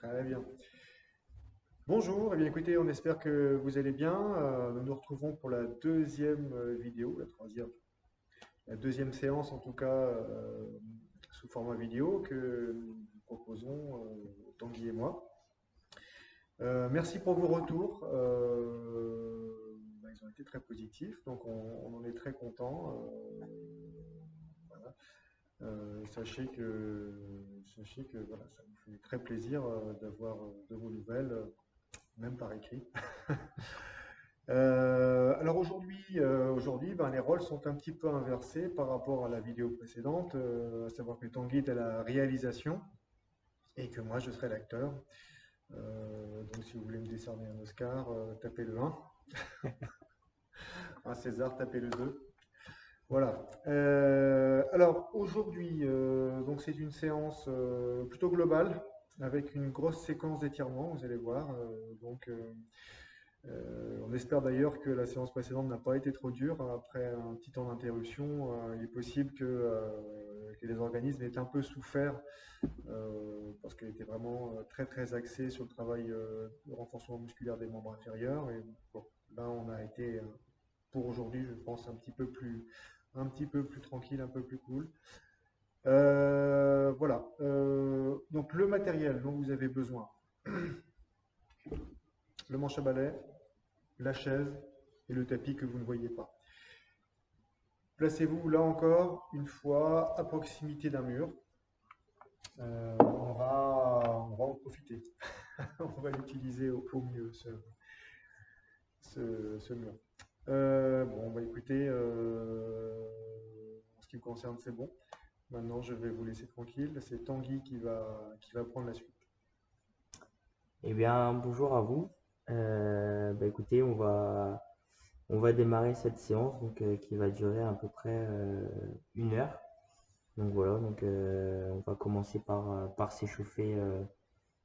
Très bien. Bonjour, eh bien écoutez, on espère que vous allez bien. Nous nous retrouvons pour la deuxième vidéo, la troisième, la deuxième séance en tout cas sous format vidéo que nous vous proposons, Tanguy et moi. Merci pour vos retours. Ils ont été très positifs, donc on en est très content. Voilà. Sachez que voilà, ça nous fait très plaisir d'avoir de vos nouvelles, même par écrit. Alors aujourd'hui, ben, les rôles sont un petit peu inversés par rapport à la vidéo précédente, à savoir que Tanguy est à la réalisation et que moi je serai l'acteur. Donc si vous voulez me décerner un Oscar, tapez le 1. Un César, tapez le 2. Voilà. Alors aujourd'hui, donc c'est une séance plutôt globale avec une grosse séquence d'étirement, vous allez voir. On espère d'ailleurs que la séance précédente n'a pas été trop dure. Après un petit temps d'interruption, il est possible que les organismes aient un peu souffert parce qu'elle était vraiment très très axée sur le travail de renforcement musculaire des membres inférieurs. Et bon, là, on a été pour aujourd'hui, je pense, un petit peu plus tranquille, un peu plus cool. Voilà. Donc le matériel dont vous avez besoin, le manche à balai, la chaise et le tapis que vous ne voyez pas. Placez-vous là encore une fois à proximité d'un mur. On va en profiter. On va l'utiliser au mieux ce mur. Bon, bah écoutez, en ce qui me concerne, c'est bon. Maintenant, je vais vous laisser tranquille. C'est Tanguy qui va prendre la suite. Eh bien, bonjour à vous. Écoutez, on va démarrer cette séance qui va durer à peu près 1 heure. Donc voilà, on va commencer par s'échauffer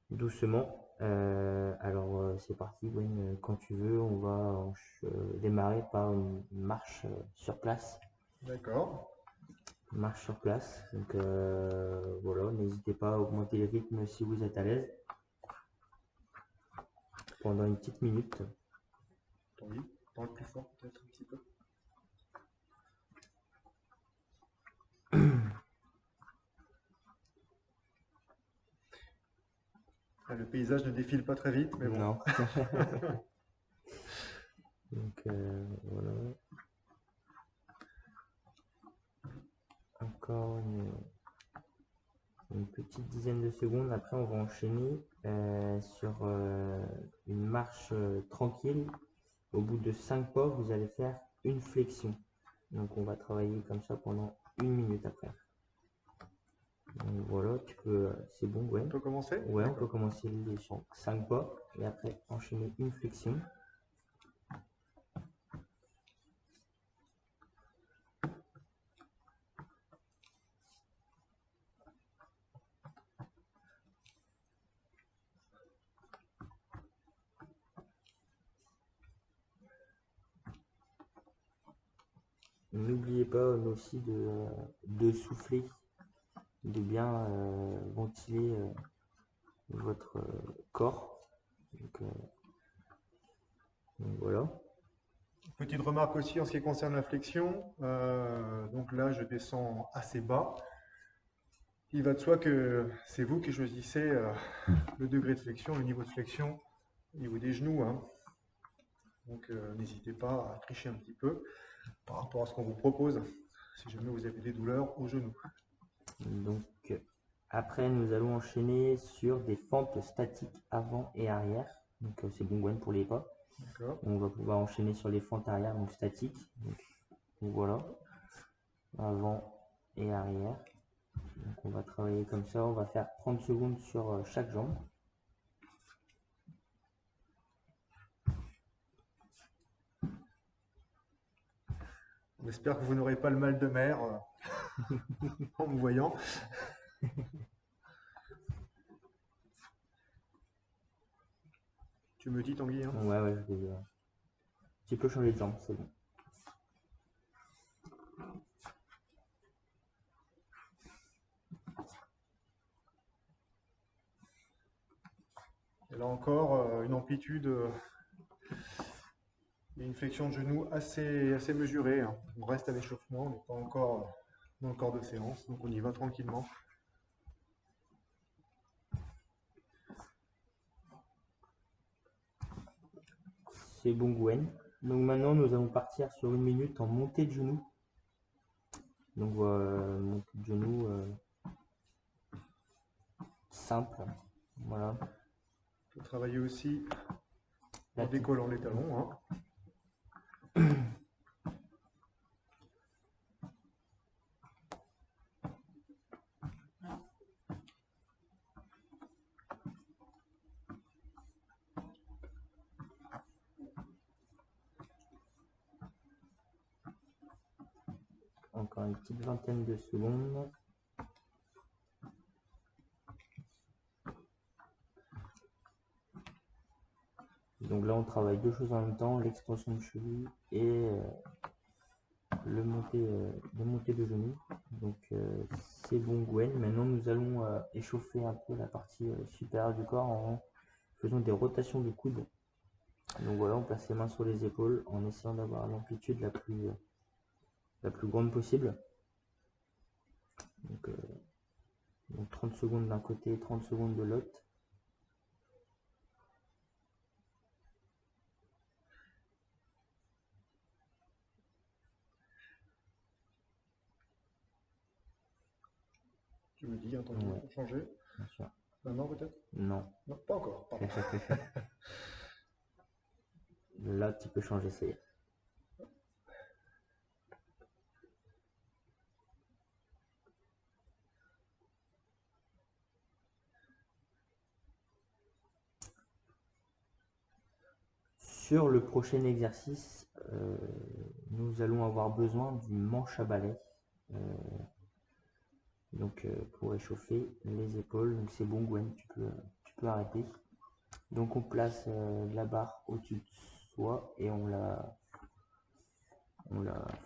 doucement. C'est parti, Gwen, quand tu veux, on va démarrer par une marche sur place. D'accord. Marche sur place. Voilà, n'hésitez pas à augmenter le rythme si vous êtes à l'aise pendant une petite minute. Tanguy, parle plus fort peut-être un petit peu. Ah, le paysage ne défile pas très vite, mais bon. Non. Voilà. Encore une petite dizaine de secondes. Après, on va enchaîner sur une marche tranquille. Au bout de 5 pas, vous allez faire une flexion. Donc, on va travailler comme ça pendant 1 minute après. Donc, voilà, c'est bon, On Gwen. peut commencer? Ouais, on peut D'accord. commencer les 5 pas et après enchaîner une flexion. N'oubliez pas aussi de souffler, de bien ventiler votre corps. Donc, euh, donc voilà. Petite remarque aussi en ce qui concerne la flexion. Donc là, je descends assez bas. Il va de soi que c'est vous qui choisissez le degré de flexion, le niveau de flexion au niveau des genoux, hein. Donc n'hésitez pas à tricher un petit peu par rapport à ce qu'on vous propose si jamais vous avez des douleurs aux genoux. Donc après, nous allons enchaîner sur des fentes statiques avant et arrière. C'est bon, Gwen, pour les pas. D'accord. On va pouvoir enchaîner sur les fentes arrière, donc statiques. Donc voilà, avant et arrière. Donc on va travailler comme ça. On va faire 30 secondes sur chaque jambe. On espère que vous n'aurez pas le mal de mer en me voyant. Tu me dis, Tanguy, hein? Ouais, ouais, je vais un petit peu changer de jambe, c'est bon. Là encore, une amplitude et une flexion de genou assez mesurée, hein. On reste à l'échauffement, on n'est pas encore dans le corps de séance, donc on y va tranquillement. C'est bon, Gwen. Donc maintenant, nous allons partir sur 1 minute en montée de genou. Donc montée de genou simple. Voilà. On peut travailler aussi en La décollant les talons, hein. Encore une petite vingtaine de secondes. Donc là, on travaille deux choses en même temps, l'extension de cheville et le monté de genou. Donc c'est bon, Gwen. Maintenant, nous allons échauffer un peu la partie supérieure du corps en faisant des rotations de coude. Donc voilà, on place les mains sur les épaules en essayant d'avoir l'amplitude la plus grande possible. Donc 30 secondes d'un côté, 30 secondes de l'autre. Tu me dis, entendu, Ouais. pour changer. Bien sûr. Maintenant peut-être? Non. Non, pas encore. Pardon. Là, tu peux changer, ça y est. Sur le prochain exercice, nous allons avoir besoin du manche à balai. Donc pour échauffer les épaules. Donc c'est bon, Gwen, tu peux arrêter. Donc on place la barre au-dessus de soi et on la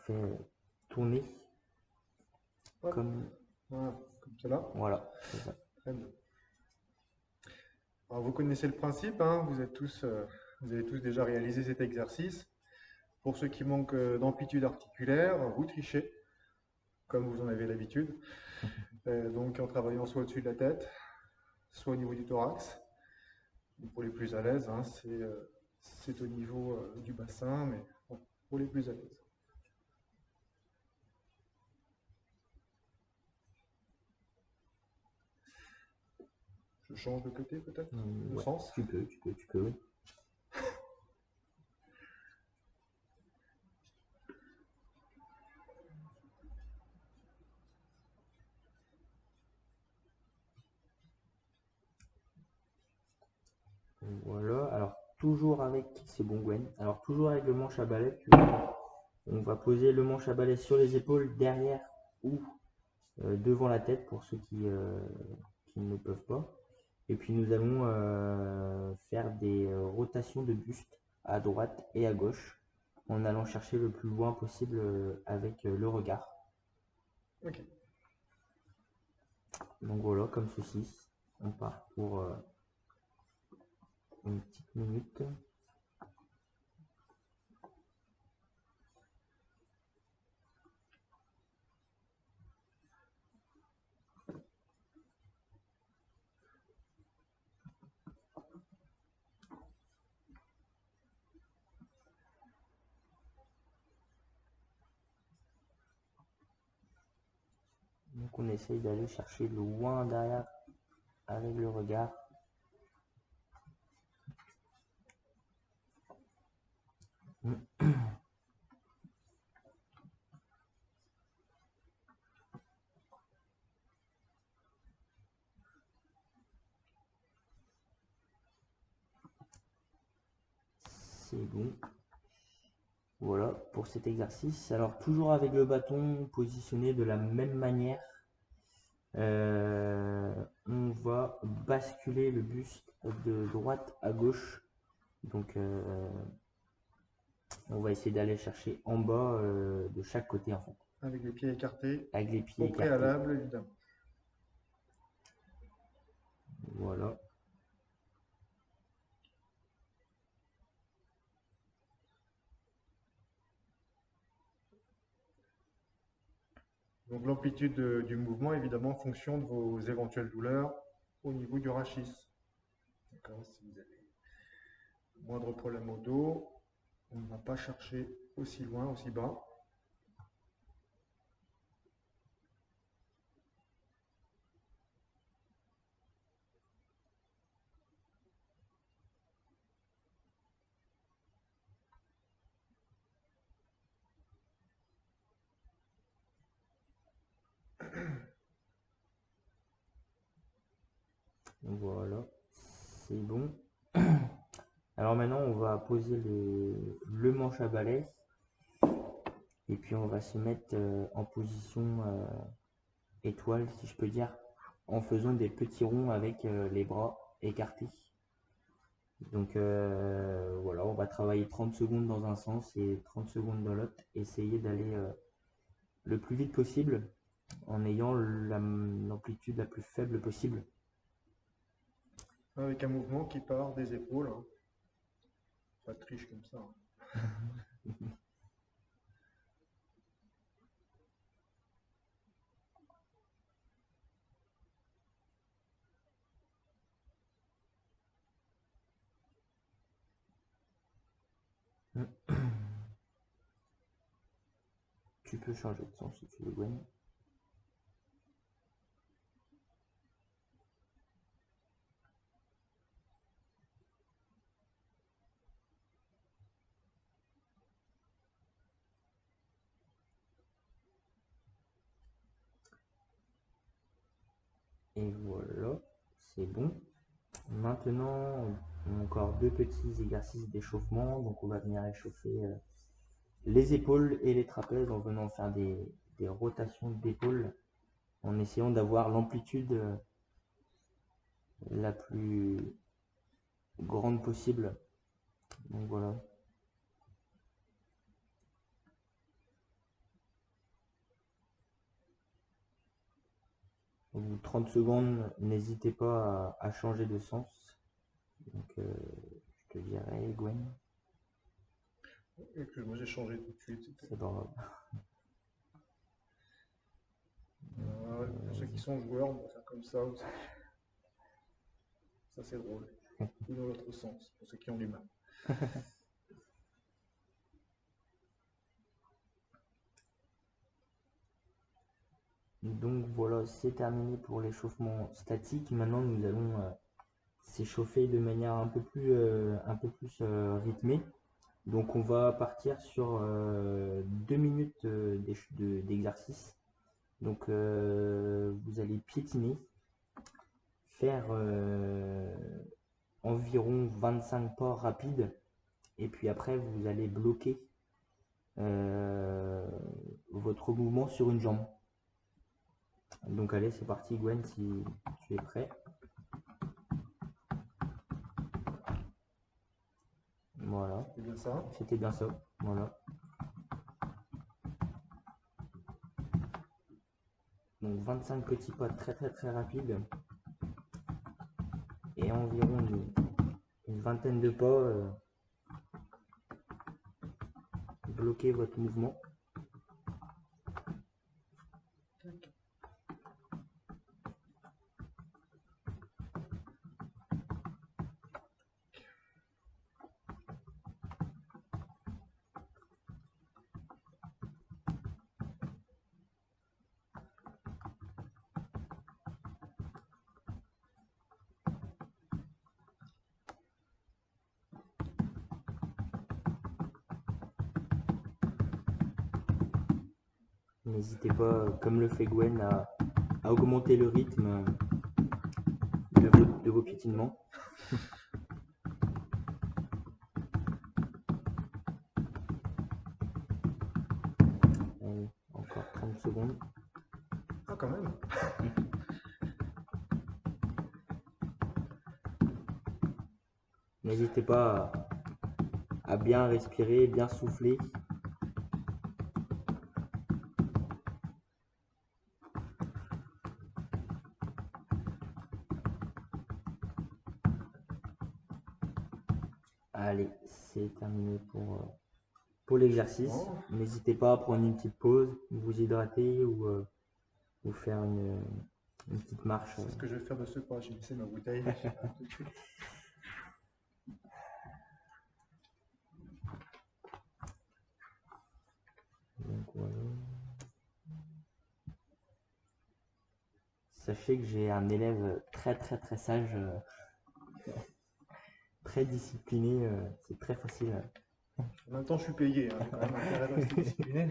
fait tourner Hop. comme Voilà, comme cela. voilà, c'est ça. Très bien. Alors vous connaissez le principe, hein, vous avez tous déjà réalisé cet exercice. Pour ceux qui manquent d'amplitude articulaire, vous trichez, comme vous en avez l'habitude. Donc en travaillant soit au-dessus de la tête, soit au niveau du thorax. Et pour les plus à l'aise, hein, c'est au niveau du bassin, mais bon, pour les plus à l'aise. Je change de côté peut-être, de Ouais, sens. tu peux, oui. Voilà, alors toujours avec, c'est bon, Gwen, alors toujours avec le manche à balai, on va poser le manche à balai sur les épaules, derrière ou devant la tête pour ceux qui ne peuvent pas. Et puis nous allons faire des rotations de buste à droite et à gauche en allant chercher le plus loin possible avec le regard. Ok. Donc voilà, comme ceci, on part pour une petite minute. Donc on essaye d'aller chercher loin derrière avec le regard. C'est bon. Voilà pour cet exercice. Alors toujours avec le bâton positionné de la même manière. On va basculer le buste de droite à gauche. Donc on va essayer d'aller chercher en bas de chaque côté en fait. Avec les pieds écartés, Avec les pieds au écartés. préalable évidemment. Voilà. Donc l'amplitude du mouvement, évidemment, en fonction de vos éventuelles douleurs au niveau du rachis. D'accord? Si vous avez moindre problème au dos, on ne va pas chercher aussi loin, aussi bas. Voilà, c'est bon. Alors maintenant, on va poser le manche à balai et puis on va se mettre en position étoile, si je peux dire, en faisant des petits ronds avec les bras écartés. Donc voilà, on va travailler 30 secondes dans un sens et 30 secondes dans l'autre. Essayer d'aller le plus vite possible en ayant l'amplitude la plus faible possible. Avec un mouvement qui part des épaules, hein. Pas de triche comme ça, hein. Tu peux changer de sens si tu veux, Gwen. Et voilà, c'est bon. Maintenant, on a encore deux petits exercices d'échauffement. Donc on va venir échauffer les épaules et les trapèzes en venant faire des rotations d'épaules en essayant d'avoir l'amplitude la plus grande possible. Donc voilà. Au bout de 30 secondes, n'hésitez pas à changer de sens. Donc je te dirais, Gwen, Excuse-moi, j'ai changé tout de suite. c'est pas grave. Pour ceux qui sont joueurs, on va faire comme ça aussi. Ça, c'est drôle. Ou dans l'autre sens, pour ceux qui ont du mal. Donc voilà, c'est terminé pour l'échauffement statique. Maintenant, nous allons s'échauffer de manière un peu plus rythmée. Donc on va partir sur 2 minutes d'exercice. Donc vous allez piétiner, faire environ 25 pas rapides et puis après vous allez bloquer votre mouvement sur une jambe. Donc allez, c'est parti Gwen, si tu es prêt. Voilà, C'est bien ça. c'était bien ça. Voilà. Donc 25 petits pas très rapides et environ une vingtaine de pas, bloquez votre mouvement. N'hésitez pas, comme le fait Gwen, à augmenter le rythme de vos piétinements. Allez, encore 30 secondes. Ah, quand même. N'hésitez pas à bien respirer, bien souffler. Allez, c'est terminé pour l'exercice. Bon. N'hésitez pas à prendre une petite pause, vous hydrater ou vous faire une petite marche. C'est ce que je vais faire de ce pas. J'ai laissé ma bouteille. Donc, voilà. Sachez que j'ai un élève très très très sage, très discipliné, c'est très facile. En même temps, je suis payé. Hein. J'ai quand même intérêt à rester discipliné.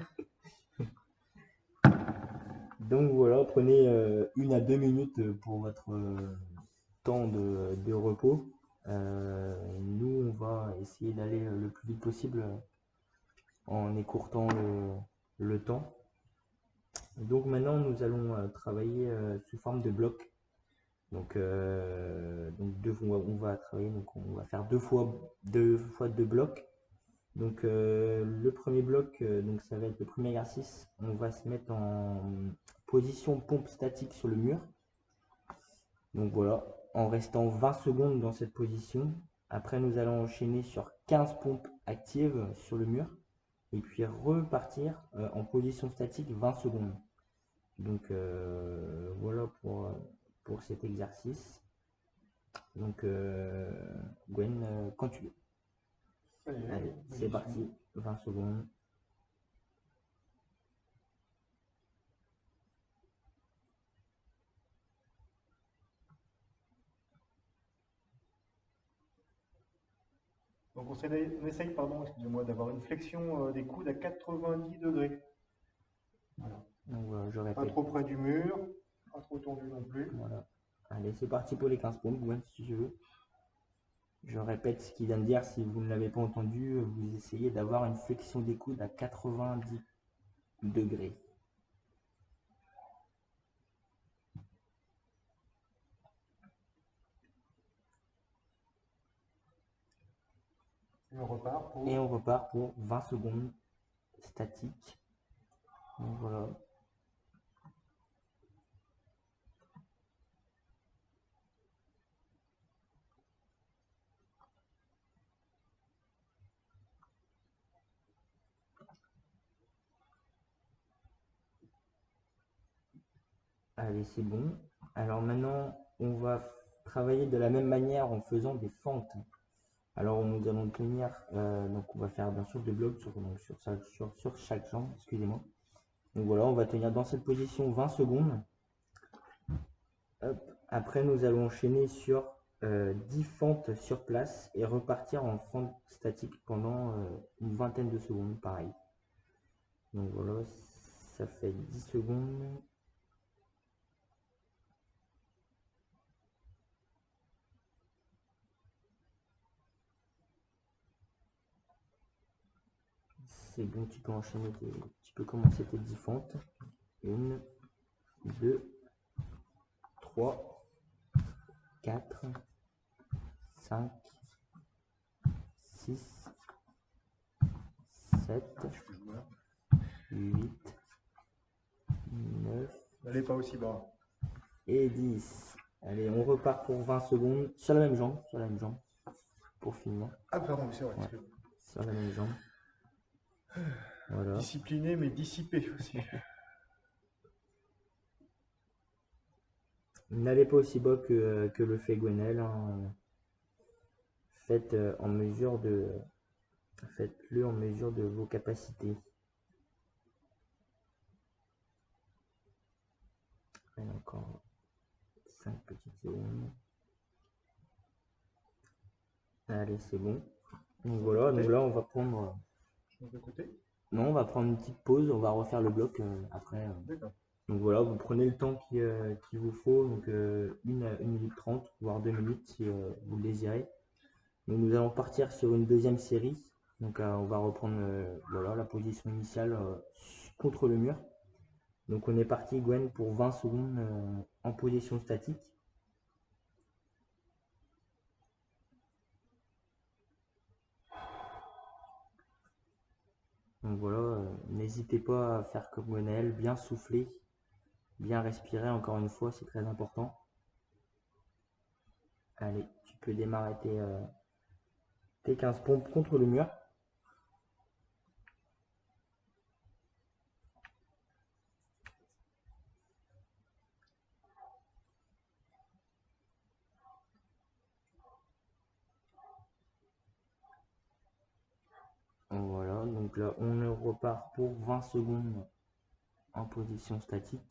Donc voilà, prenez 1 à 2 minutes pour votre temps de repos. Nous, on va essayer d'aller le plus vite possible en écourtant le temps. Donc maintenant, nous allons travailler sous forme de blocs. Donc, on va travailler, donc on va faire deux fois deux blocs. Donc le premier bloc, donc ça va être le premier exercice. On va se mettre en position pompe statique sur le mur. Donc voilà, en restant 20 secondes dans cette position. Après, nous allons enchaîner sur 15 pompes actives sur le mur. Et puis repartir en position statique 20 secondes. Donc voilà pour cet exercice. Donc Gwen, quand tu veux. Allez, c'est parti, 20 secondes. Donc on essaye, pardon, excusez-moi, d'avoir une flexion des coudes à 90 degrés. Voilà. Donc je Pas répète. trop près du mur, pas trop tendu non plus. Voilà. Allez, c'est parti pour les 15 pompes, Gwen, si tu veux. Je répète ce qu'il vient de dire, si vous ne l'avez pas entendu, vous essayez d'avoir une flexion des coudes à 90 degrés. Et on repart pour 20 secondes statique. Donc voilà. Allez, c'est bon. Alors maintenant, on va travailler de la même manière en faisant des fentes. Alors nous allons tenir, donc on va faire bien sûr des blocs sur chaque jambe, excusez-moi. Donc voilà, on va tenir dans cette position 20 secondes. Hop. Après, nous allons enchaîner sur 10 fentes sur place et repartir en fente statique pendant une vingtaine de secondes, pareil. Donc voilà, ça fait 10 secondes. C'est bon, tu peux enchaîner, tu peux commencer tes 10 fentes. 1, 2, 3, 4, 5, 6, 7, 8, 9. N'allez pas aussi bas. Et 10. Allez, on repart pour 20 secondes sur la même jambe, pour finir. Ah pardon, c'est vrai. Ouais. Sur la même jambe. Voilà. Discipliné mais dissipé aussi. N'allez pas aussi bas que le fait Gwenel. Hein. Faites-le en mesure de vos capacités. Et encore 5 petites secondes. Allez, c'est bon. Donc voilà, donc là on va prendre. De côté. Non, on va prendre une petite pause, on va refaire le bloc après. D'accord. Donc voilà, vous prenez le temps qu'il vous faut, donc 1 minute 30, voire 2 minutes si vous le désirez. Donc nous allons partir sur une deuxième série. Donc on va reprendre voilà, la position initiale contre le mur. Donc on est parti, Gwen, pour 20 secondes en position statique. Donc voilà, n'hésitez pas à faire comme Gwenel, bien souffler, bien respirer, encore une fois, c'est très important. Allez, tu peux démarrer tes 15 pompes contre le mur. Voilà, donc là, on repart pour 20 secondes en position statique.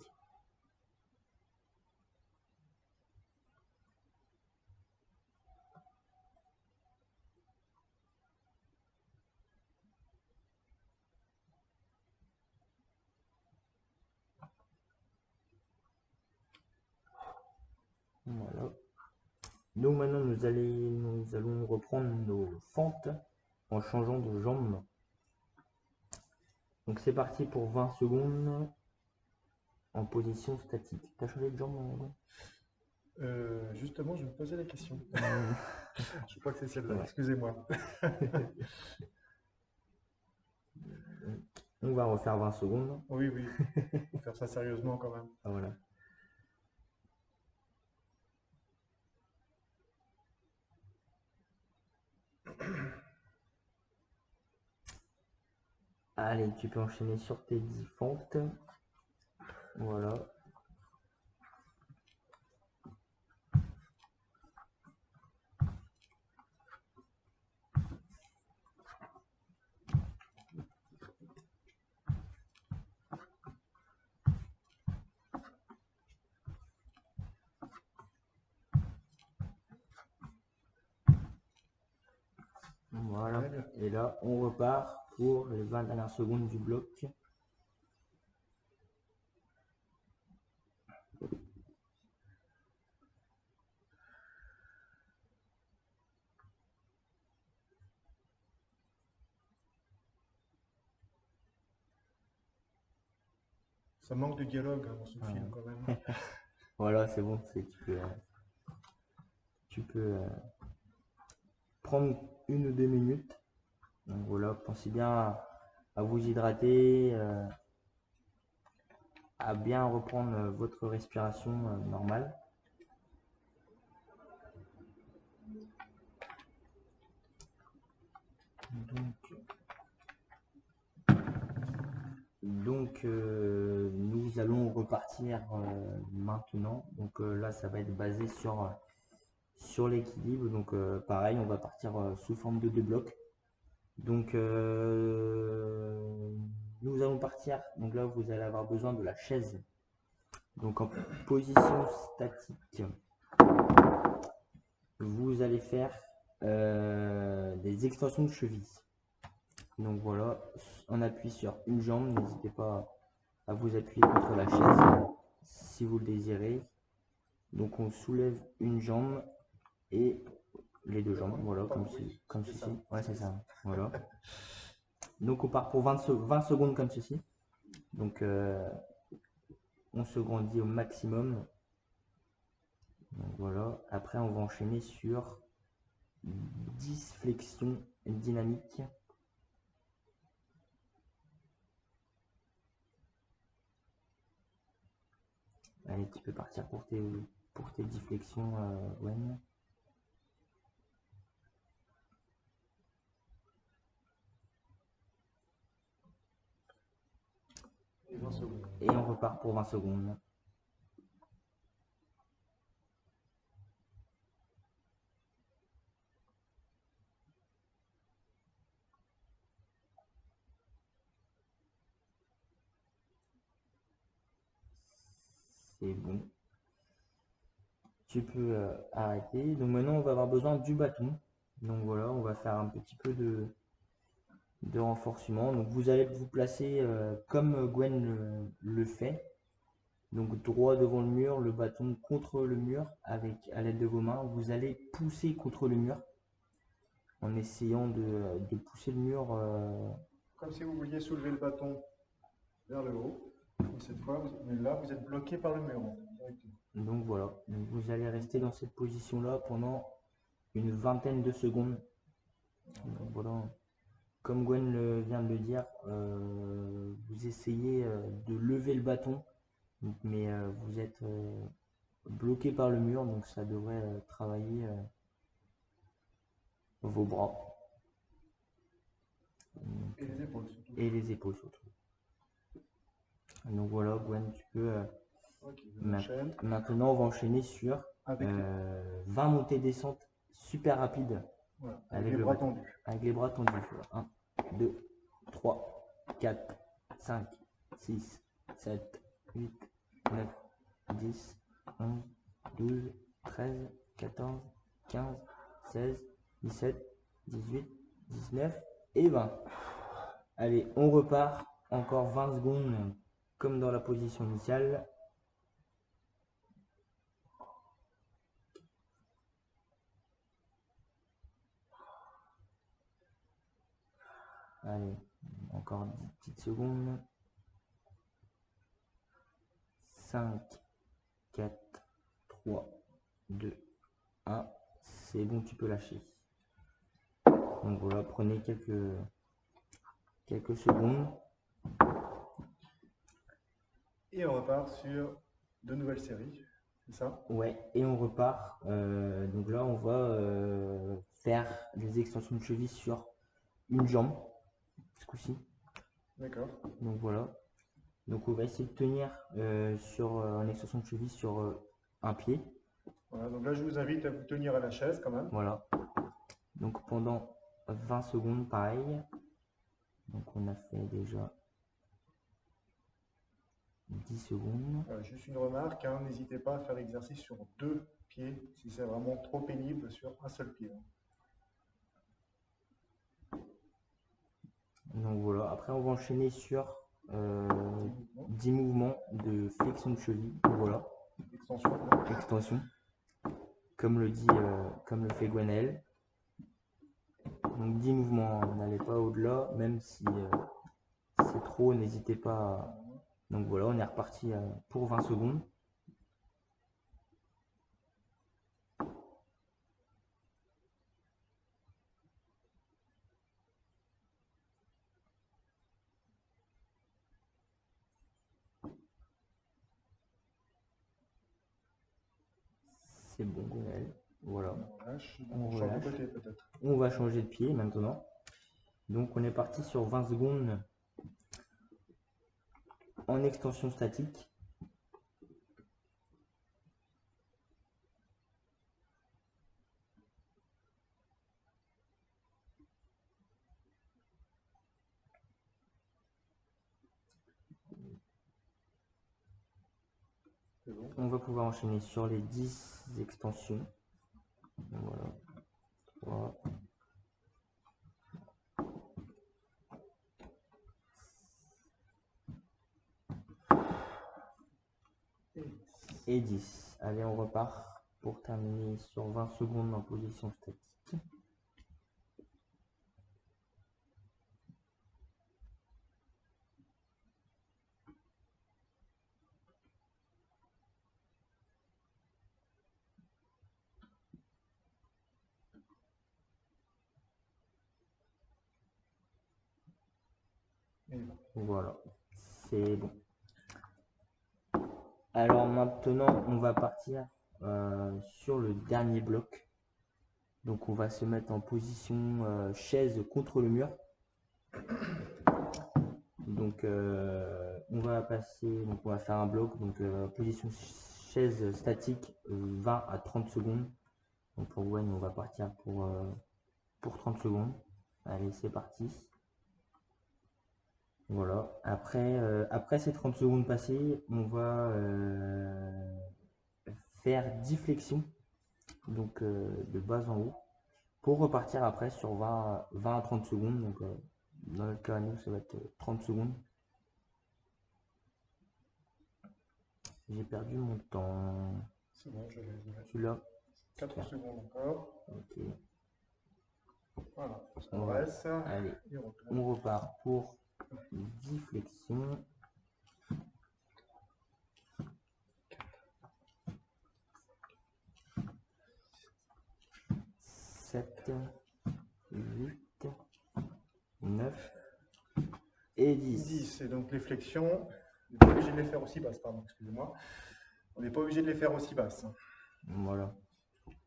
Voilà. Donc maintenant, nous allons reprendre nos fentes en changeant de jambe. Donc c'est parti pour 20 secondes en position statique. T'as changé de jambe? Justement, je me posais la question. Ouais. Je crois que c'est celle-là, Ouais. excusez-moi. On va refaire 20 secondes. Oui, oui, faut faire ça sérieusement quand même. Ah, voilà. Allez, tu peux enchaîner sur tes 10 fentes. Voilà. Voilà. Et là, on repart pour les 20 dernières secondes du bloc. Ça manque de dialogue dans ce film quand même. Voilà, c'est bon. Tu peux prendre 1 ou 2 minutes. Donc voilà, pensez bien à vous hydrater, à bien reprendre votre respiration normale. Donc, nous allons repartir maintenant. Donc là, ça va être basé sur l'équilibre. Donc pareil, on va partir sous forme de 2 blocs. Donc nous allons partir. Donc là, vous allez avoir besoin de la chaise. Donc en position statique, vous allez faire des extensions de cheville. Donc voilà, on appuie sur une jambe. N'hésitez pas à vous appuyer contre la chaise si vous le désirez. Donc on soulève une jambe et les 2 jambes, voilà, comme ceci. Ouais, c'est ça. Voilà. Donc on part pour 20 secondes comme ceci. Donc on se grandit au maximum. Donc voilà. Après on va enchaîner sur 10 flexions dynamiques. Allez, tu peux partir pour tes 10 flexions, Wen. Et on repart pour 20 secondes. C'est bon. Tu peux arrêter. Donc maintenant, on va avoir besoin du bâton. Donc voilà, on va faire un petit peu de renforcement. Donc vous allez vous placer comme Gwen le fait. Donc droit devant le mur, le bâton contre le mur avec à l'aide de vos mains. Vous allez pousser contre le mur en essayant de pousser le mur. Comme si vous vouliez soulever le bâton vers le haut. Et cette fois, mais là, vous êtes bloqué par le mur. Directement. Donc voilà, donc vous allez rester dans cette position-là pendant une vingtaine de secondes. Donc voilà, comme Gwen vient de le dire, vous essayez de lever le bâton, mais vous êtes bloqué par le mur, donc ça devrait travailler vos bras. Donc, et les épaules surtout. Et les épaules surtout. Donc voilà, Gwen, tu peux. Okay, maintenant, on va enchaîner sur 20 montées-descentes super rapides. Voilà, avec les bras tendus. Avec les bras tendus. Voilà. 2, 3, 4, 5, 6, 7, 8, 9, 10, 11, 12, 13, 14, 15, 16, 17, 18, 19 et 20. Allez, on repart. Encore 20 secondes comme dans la position initiale. Allez, encore 10 petites secondes. 5, 4, 3, 2, 1. C'est bon, tu peux lâcher. Donc voilà, prenez quelques secondes. Et on repart sur de nouvelles séries, c'est ça? Ouais, et on repart. Donc là, on va faire des extensions de cheville sur une jambe, ce coup-ci. D'accord. Donc voilà. Donc on va essayer de tenir sur une extension de cheville sur un pied. Voilà, donc là, je vous invite à vous tenir à la chaise quand même. Voilà. Donc pendant 20 secondes, pareil. Donc on a fait déjà 10 secondes. Juste une remarque, hein, n'hésitez pas à faire l'exercice sur 2 pieds si c'est vraiment trop pénible sur un seul pied. Donc voilà. Après, on va enchaîner sur 10 mouvements de flexion de cheville. Voilà. Extension. Extension. Comme le fait Gwenaël. Donc 10 mouvements, n'allez pas au-delà, même si c'est trop, n'hésitez pas à... Donc voilà, on est reparti pour 20 secondes. C'est bon, Gwenaël. Voilà. On relâche. De côté, peut-être. On va changer de pied maintenant. Donc on est parti sur 20 secondes en extension statique. Bon. On va pouvoir enchaîner sur les 10 extensions. Voilà. 3. Et 10. Allez, on repart pour terminer sur 20 secondes en position statique. Voilà, c'est bon. Alors maintenant, on va partir sur le dernier bloc. Donc on va se mettre en position chaise contre le mur. Donc on va passer, donc on va faire un bloc, donc position chaise statique 20 à 30 secondes. Donc pour Gwen, on va partir pour 30 secondes. Allez, c'est parti. Voilà. Après ces 30 secondes passées, on va faire 10 flexions, donc de bas en haut, pour repartir après sur 20 à 30 secondes. Donc dans notre cas, nous, ça va être 30 secondes. J'ai perdu mon temps. C'est bon, je l'ai. Tu l'as? 4 secondes encore. Ok. Voilà, on reste. Allez, on repart pour 10 flexions. 7, 8, 9 et 10. 10. Et donc les flexions, on n'est pas obligé de les faire aussi basses, pardon, excusez-moi. On n'est pas obligé de les faire aussi basses. Voilà.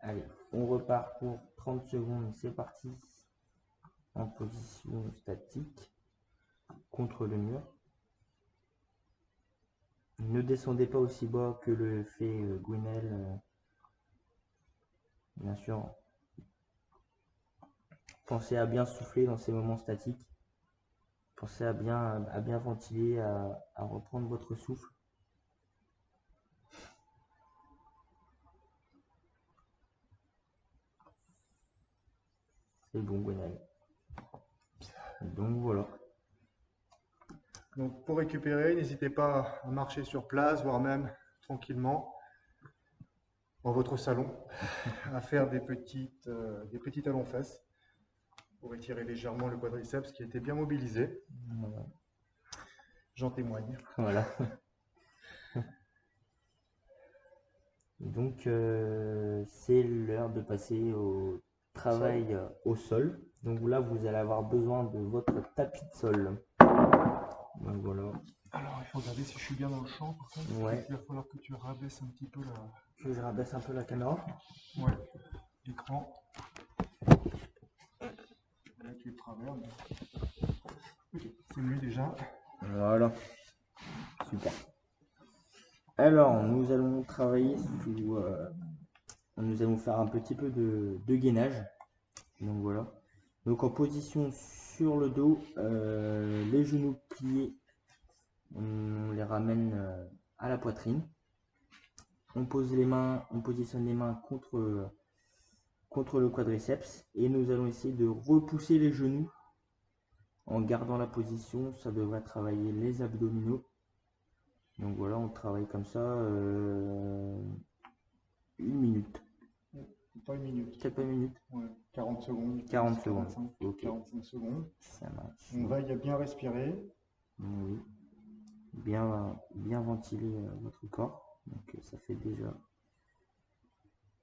Allez, on repart pour 30 secondes. C'est parti. En position statique contre le mur. Ne descendez pas aussi bas que le fait Gwenaël. Bien sûr. Pensez à bien souffler dans ces moments statiques. Pensez à bien ventiler, à reprendre votre souffle. C'est bon, Gwenaël. Donc voilà. Donc pour récupérer, n'hésitez pas à marcher sur place, voire même tranquillement dans votre salon, à faire des petits talons-fesses pour étirer légèrement le quadriceps qui était bien mobilisé. Voilà. J'en témoigne. Voilà. Donc c'est l'heure de passer au travail au sol. Donc là, vous allez avoir besoin de votre tapis de sol. Donc voilà. Alors il faut regarder si je suis bien dans le champ. Par contre, Ouais. il va falloir que tu rabaisses un petit peu Que je rabaisse un peu la caméra. ouais, l'écran. Là tu es de travers. Mais... Ok, c'est mieux déjà. Voilà. Super. Alors, nous allons travailler sous... nous allons faire un petit peu de gainage. Donc voilà. Donc en position sur le dos, les genoux pliés, on les ramène à la poitrine. On positionne les mains contre le quadriceps et nous allons essayer de repousser les genoux en gardant la position. Ça devrait travailler les abdominaux. Donc voilà, on travaille comme ça 1 minute. Pas une minute. Peut-être pas 1 minute. Ouais, 40 secondes. 40 secondes. 45, Ok. 45 secondes. Ça marche. On veille à bien respirer. Oui. Bien ventiler votre corps. Donc ça fait déjà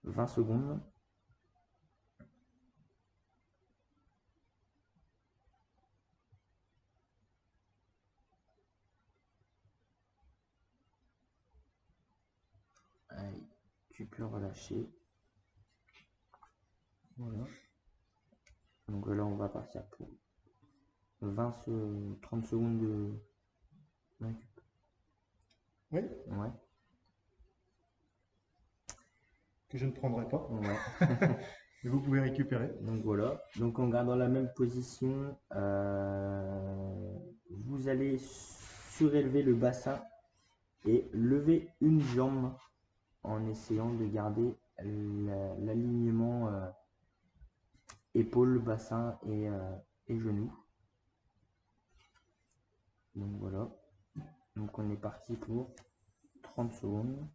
20 secondes. Allez, tu peux relâcher. Voilà. Donc là, on va partir pour 30 secondes de récup. Oui, Ouais. que je ne prendrai pas. Ouais. Et vous pouvez récupérer. Donc voilà. Donc en gardant la même position, vous allez surélever le bassin et lever une jambe en essayant de garder l'alignement épaules, bassin et genoux. Donc voilà. Donc on est parti pour 30 secondes.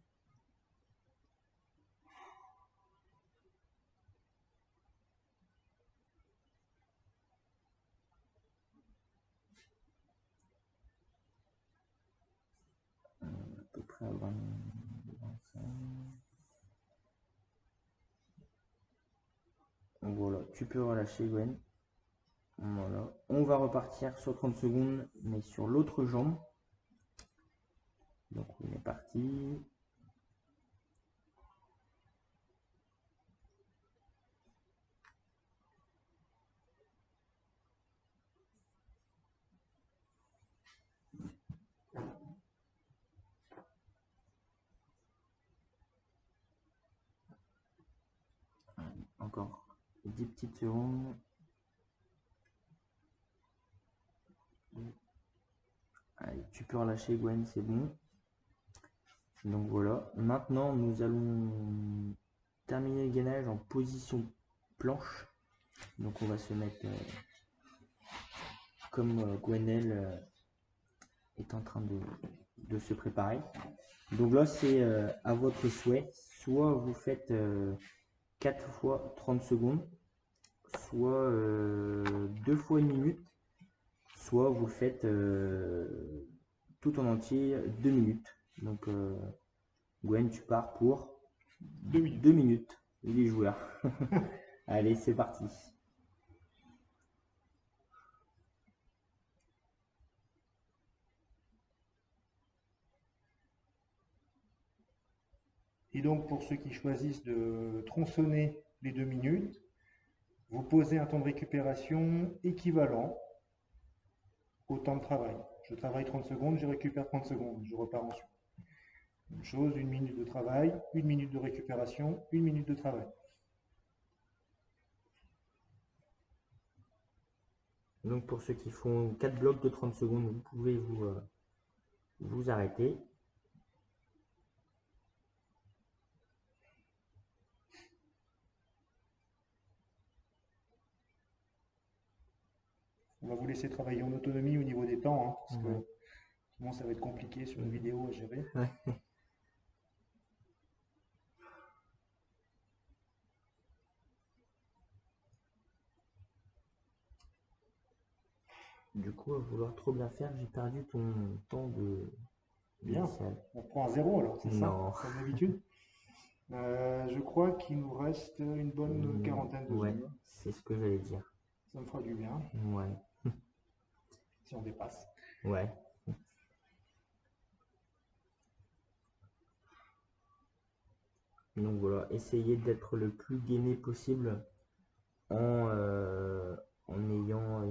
À peu près à 25. Donc voilà, tu peux relâcher Gwen. Voilà. On va repartir sur 30 secondes, mais sur l'autre jambe. Donc on est parti. Encore 10 petites secondes. Allez, tu peux relâcher Gwen, c'est bon. Donc voilà. Maintenant, nous allons terminer le gainage en position planche. Donc on va se mettre comme Gwenelle est en train de se préparer. Donc là, c'est à votre souhait. Soit vous faites 4 fois 30 secondes, soit 2 fois 1 minute, soit vous faites tout en entier 2 minutes. Donc Gwen, tu pars pour 2 minutes. 2 minutes, les joueurs. Allez, c'est parti. Et donc, pour ceux qui choisissent de tronçonner les 2 minutes, vous posez un temps de récupération équivalent au temps de travail. Je travaille 30 secondes, je récupère 30 secondes, je repars ensuite. Même chose, 1 minute de travail, 1 minute de récupération, 1 minute de travail. Donc pour ceux qui font 4 blocs de 30 secondes, vous pouvez vous arrêter. On va vous laisser travailler en autonomie au niveau des temps, hein, parce Ouais. que sinon ça va être compliqué sur une vidéo à gérer. Ouais. Du coup, à vouloir trop bien faire, j'ai perdu ton temps Bien, initial. on reprend à zéro alors, c'est ça, Non. comme d'habitude. Je crois qu'il nous reste une bonne quarantaine de Ouais, secondes. c'est ce que j'allais dire. Ça me fera du bien Ouais. si on dépasse. Ouais. Donc voilà, essayez d'être le plus gainé possible en ayant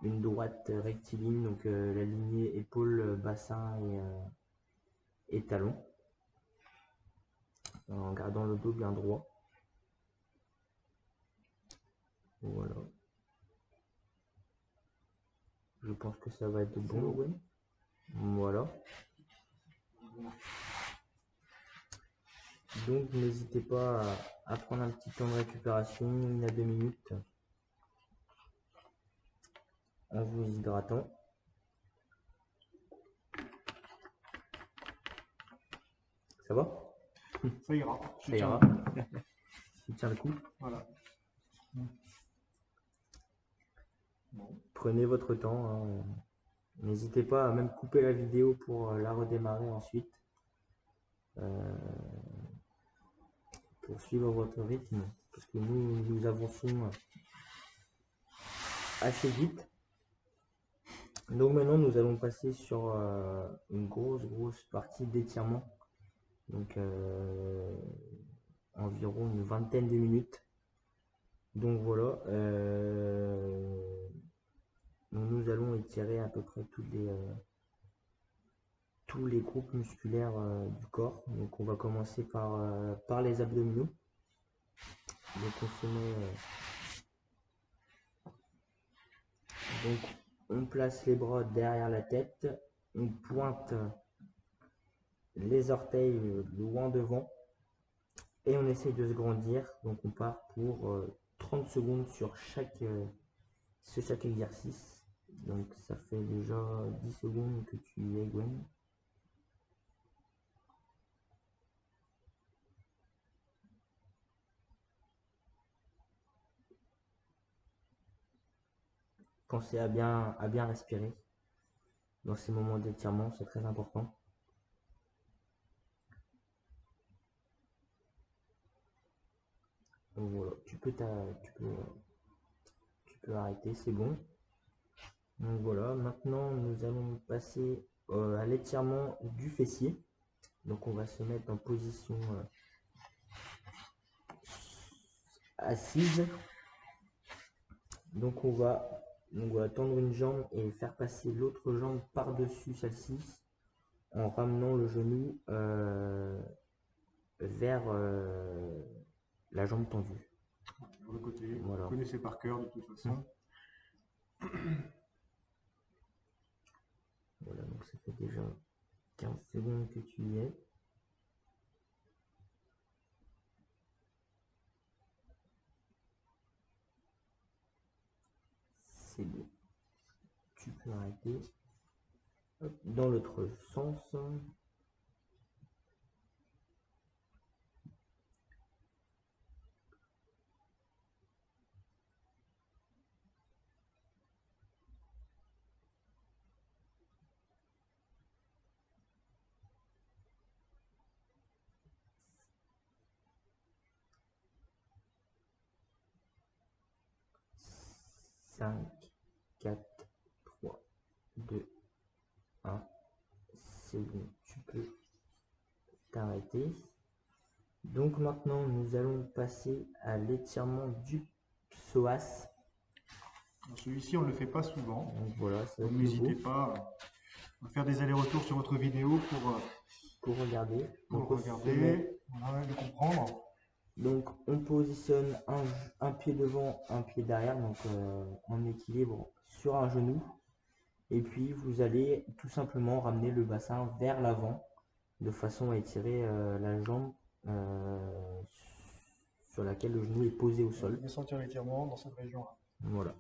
une droite rectiligne, donc la lignée épaule, bassin et talon, en gardant le dos bien droit. Voilà. Je pense que ça va être bon, bon. ouais. Voilà. Donc n'hésitez pas à prendre un petit temps de récupération, 1 à 2 minutes, en vous hydratant. Ça va? Ça ira. Ça ira. Tu tiens le coup. Voilà. Bon. Prenez votre temps, hein. N'hésitez pas à même couper la vidéo pour la redémarrer ensuite. Pour suivre votre rythme. Parce que nous avançons assez vite. Donc maintenant, nous allons passer sur une grosse partie d'étirement. Donc environ une vingtaine de minutes. Donc voilà. Nous allons étirer à peu près tous les groupes musculaires du corps. Donc on va commencer par les abdominaux. Donc on se met, donc on place les bras derrière la tête, on pointe les orteils loin devant et on essaye de se grandir. Donc on part pour 30 secondes sur chaque exercice. Donc ça fait déjà 10 secondes que tu y es, Gwen. Pensez à bien respirer dans ces moments d'étirement, c'est très important. Donc voilà, tu peux arrêter, c'est bon. Donc voilà, maintenant nous allons passer à l'étirement du fessier. Donc on va se mettre en position assise. Donc on va tendre une jambe et faire passer l'autre jambe par-dessus celle-ci en ramenant le genou vers la jambe tendue. Sur le côté, Voilà. vous connaissez par cœur de toute façon. Voilà, donc ça fait déjà 15 secondes que tu y es. C'est bon. Tu peux arrêter. Hop, dans l'autre sens. Cinq, 4, 3, 2, 1. C'est bon, tu peux t'arrêter. Donc maintenant, nous allons passer à l'étirement du psoas. Celui-ci, on ne le fait pas souvent. Donc voilà, ça va Donc être n'hésitez nouveau pas à faire des allers-retours sur votre vidéo pour regarder. pour Donc, on se regarder, met voilà, de comprendre. Donc, on positionne un pied devant, un pied derrière, donc en équilibre sur un genou. Et puis, vous allez tout simplement ramener le bassin vers l'avant de façon à étirer la jambe sur laquelle le genou est posé au sol. Vous pouvez sentir l'étirement dans cette région-là. Voilà.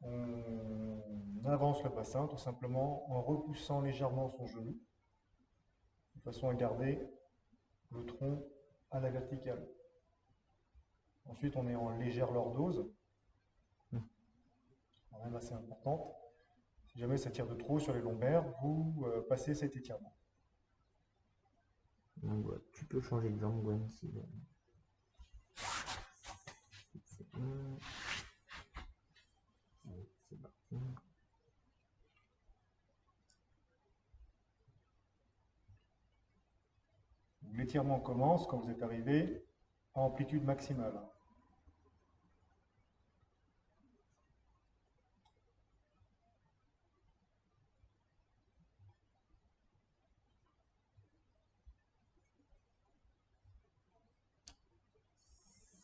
On avance le bassin tout simplement en repoussant légèrement son genou, de façon à garder le tronc à la verticale. Ensuite, on est en légère lordose, quand même assez importante. Si jamais ça tire de trop sur les lombaires, vous passez cet étirement. Donc, voilà. Tu peux changer de jambe, Gwen, si c'est bon. Allez, c'est parti. L'étirement commence quand vous êtes arrivé à amplitude maximale.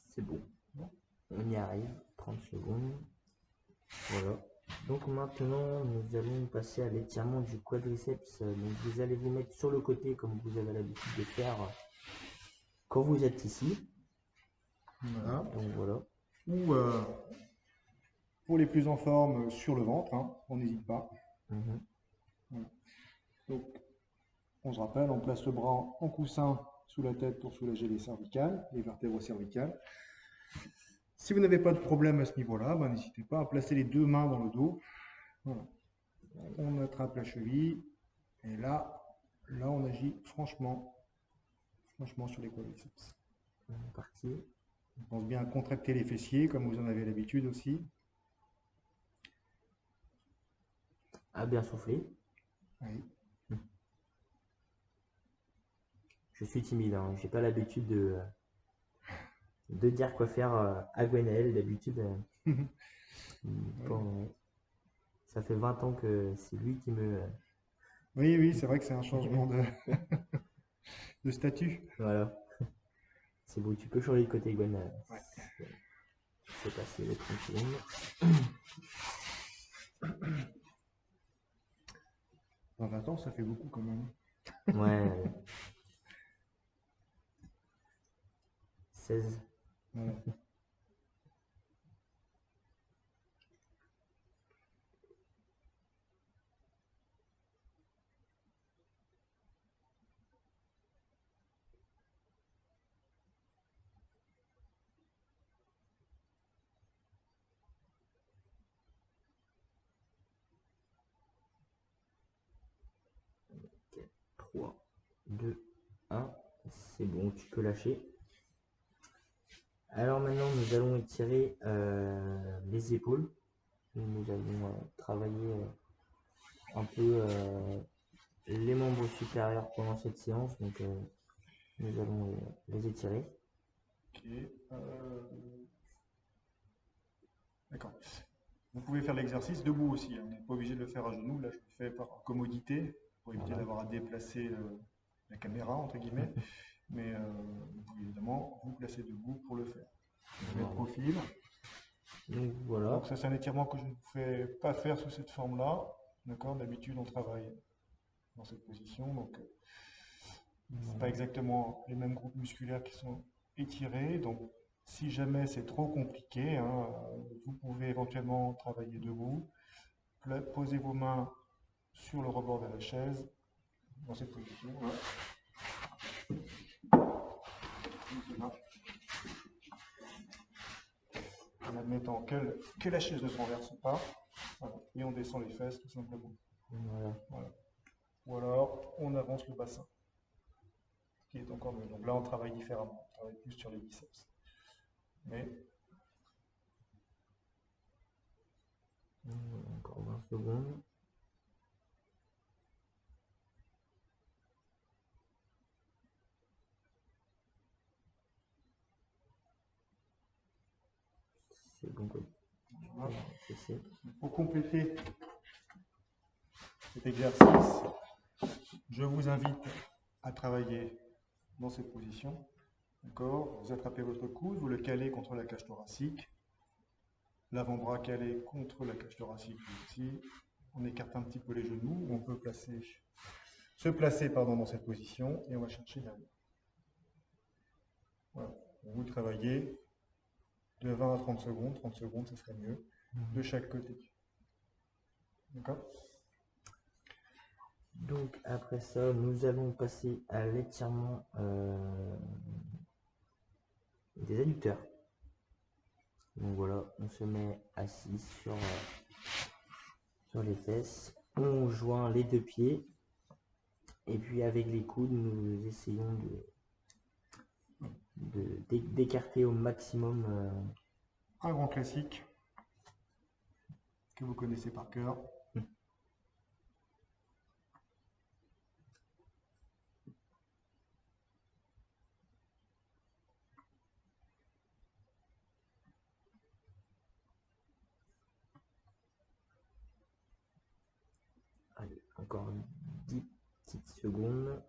C'est bon. On y arrive. 30 secondes. Voilà. Donc maintenant, nous allons passer à l'étirement du quadriceps. Donc vous allez vous mettre sur le côté comme vous avez l'habitude de faire quand vous êtes ici. Voilà. Donc voilà. Ou pour les plus en forme, sur le ventre, hein, on n'hésite pas. Mhm. Voilà. Donc, on se rappelle, on place le bras en coussin sous la tête pour soulager les cervicales, les vertèbres cervicales. Si vous n'avez pas de problème à ce niveau-là, ben, n'hésitez pas à placer les deux mains dans le dos. Voilà. On attrape la cheville et là on agit franchement sur les quadriceps. Parti. On pense bien à contracter les fessiers comme vous en avez l'habitude aussi. À bien souffler. Oui. Je suis timide, hein. J'ai pas l'habitude de dire quoi faire à Gwenaël. D'habitude, bon, ça fait 20 ans que c'est lui qui me... Oui, c'est vrai que c'est un changement de statut. Voilà. C'est bon, tu peux changer de côté, Gwen. Ouais. C'est passé les 30 secondes. 20 ans, ça fait beaucoup quand même. Ouais. 16. Voilà. Ok. 3, 2, 1. C'est bon, tu peux lâcher. Alors maintenant, nous allons étirer les épaules. Nous allons travailler un peu les membres supérieurs pendant cette séance. Donc, nous allons les étirer. Ok. D'accord. Vous pouvez faire l'exercice debout aussi, hein. Vous n'êtes pas obligé de le faire à genoux. Là, je le fais par commodité pour éviter Voilà. d'avoir à déplacer la caméra, entre guillemets. Mais vous pouvez évidemment vous placer debout pour le faire. Vous mettez de profil. Donc voilà. Donc ça, c'est un étirement que je ne vous fais pas faire sous cette forme-là. D'accord? D'habitude, on travaille dans cette position. Donc, c'est pas exactement les mêmes groupes musculaires qui sont étirés. Donc, si jamais c'est trop compliqué, hein, vous pouvez éventuellement travailler debout. Posez vos mains sur le rebord de la chaise, dans cette position. Là. En admettant que la chaise ne se renverse pas. Voilà. Et on descend les fesses tout simplement. Voilà. Ou alors, on avance le bassin, qui est encore mieux. Donc là, on travaille différemment. On travaille plus sur les biceps. Mais encore 20 secondes. C'est bon. voilà. C'est. Pour compléter cet exercice, je vous invite à travailler dans cette position. D'accord? Vous attrapez votre coude, vous le calez contre la cage thoracique. L'avant-bras calé contre la cage thoracique aussi. On écarte un petit peu les genoux. On peut se placer pardon, dans cette position et on va chercher derrière. Voilà. Vous travaillez de 20 à 30 secondes. 30 secondes, ce serait mieux, de chaque côté. D'accord? Donc après ça, nous allons passer à l'étirement des adducteurs. Donc voilà, on se met assis sur les fesses, on joint les deux pieds et puis avec les coudes, nous essayons d'écarter au maximum. Un grand classique que vous connaissez par cœur. Allez, encore 10 petites secondes.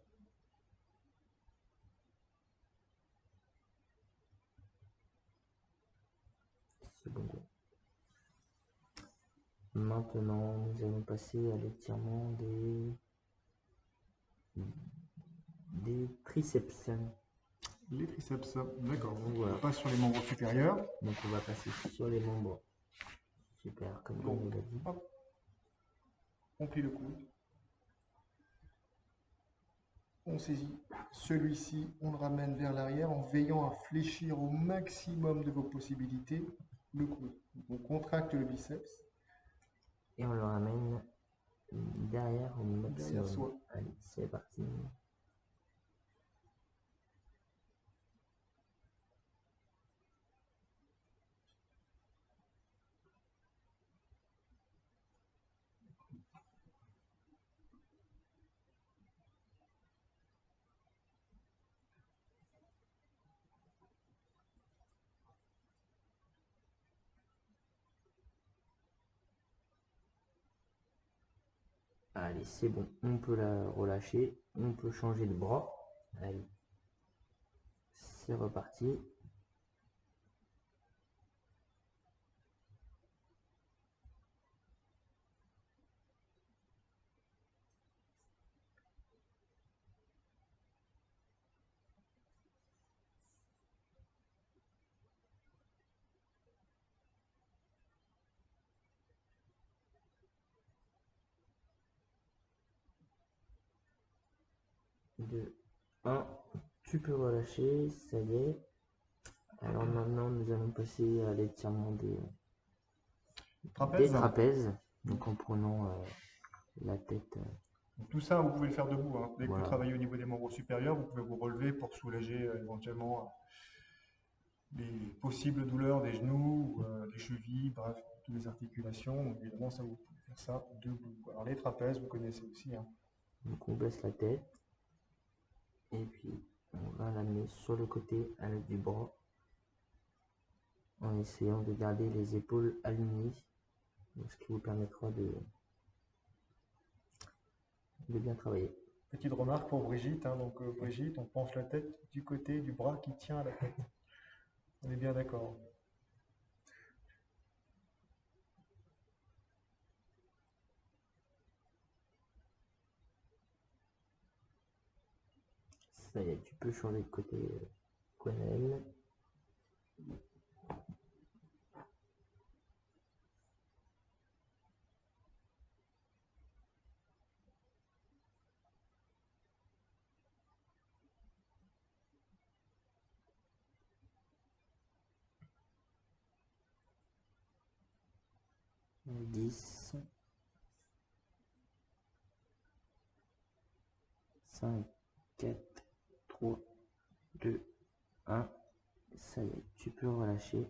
Maintenant, nous allons passer à l'étirement des triceps. Les triceps, d'accord. Donc voilà. On passe sur les membres supérieurs. Donc on va passer sur les membres. Super, comme on l'a dit. Hop, on plie le coude. On saisit celui-ci, on le ramène vers l'arrière en veillant à fléchir au maximum de vos possibilités le coude. On contracte le biceps. Et on le ramène derrière au maximum. Derrière soi. Allez, c'est parti. Allez, c'est bon. On peut la relâcher. On peut changer de bras. Allez. C'est reparti. Deux, un. Tu peux relâcher. Ça y est. Alors maintenant, nous allons passer à l'étirement des trapèzes. Donc en prenant la tête. Donc, tout ça, vous pouvez le faire debout. Hein. Dès que Voilà. vous travaillez au niveau des membres supérieurs, vous pouvez vous relever pour soulager éventuellement les possibles douleurs des genoux, des chevilles, bref, toutes les articulations. Donc, évidemment, ça, vous pouvez faire ça debout. Alors les trapèzes, vous connaissez aussi. Hein. Donc on baisse la tête. Et puis on va l'amener sur le côté à l'aide du bras. En essayant de garder les épaules alignées. Ce qui vous permettra de bien travailler. Petite remarque pour Brigitte. Hein. Donc Brigitte, on penche la tête du côté du bras qui tient à la tête. On est bien d'accord. Ça y est, tu peux changer de côté, Gwenaël. Dix, 5, 4, 3, 2, 1. Ça y est, tu peux relâcher.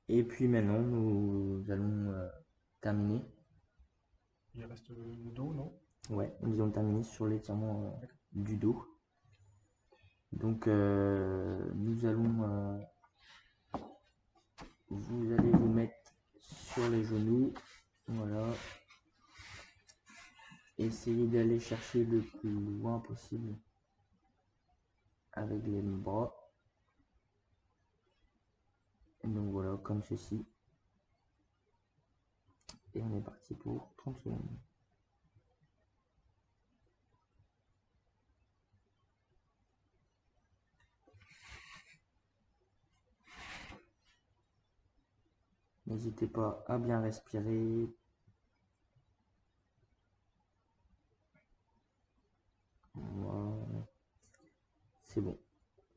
Et puis maintenant, nous allons terminer. Il reste le dos, non? Ouais, nous allons terminer sur l'étirement du dos. Donc, nous allons... vous allez vous mettre sur les genoux. Voilà. Essayez d'aller chercher le plus loin possible avec les bras. Et donc voilà, comme ceci. Et on est parti pour 30 secondes. N'hésitez pas à bien respirer. Voilà. C'est bon.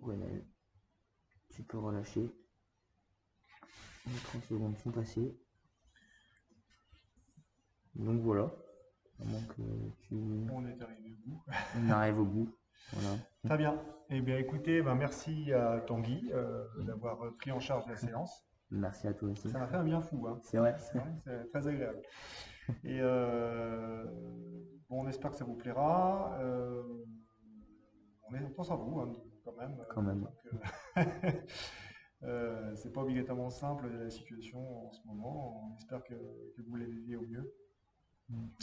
Gwenel, tu peux relâcher. Les 30 secondes sont passées. Donc voilà. On est arrivé au bout. On arrive au bout. Voilà. Très bien. Eh bien, écoutez, merci à Tanguy d'avoir pris en charge la séance. Merci à toi aussi. Ça m'a fait un bien fou, hein. C'est vrai. C'est vrai, c'est très agréable. Et bon, on espère que ça vous plaira. On pense à vous, hein, quand même. Quand même. Donc, c'est pas obligatoirement simple la situation en ce moment. On espère que vous la vivez au mieux.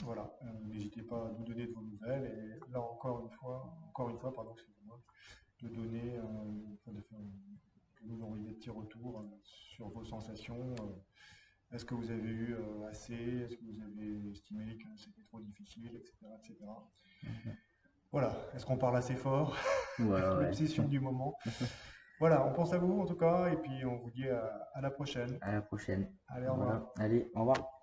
Voilà, n'hésitez pas à nous donner de vos nouvelles et là encore une fois, pardon, excusez-moi, de donner, de nous envoyer des petits retours sur vos sensations. Est-ce que vous avez eu assez? Est-ce que vous avez estimé que c'était trop difficile, etc., etc. Voilà, est-ce qu'on parle assez fort? Voilà, ouais. L'obsession du moment. Voilà, on pense à vous en tout cas et puis on vous dit à la prochaine. À la prochaine. Allez, au revoir. Voilà. Allez, au revoir.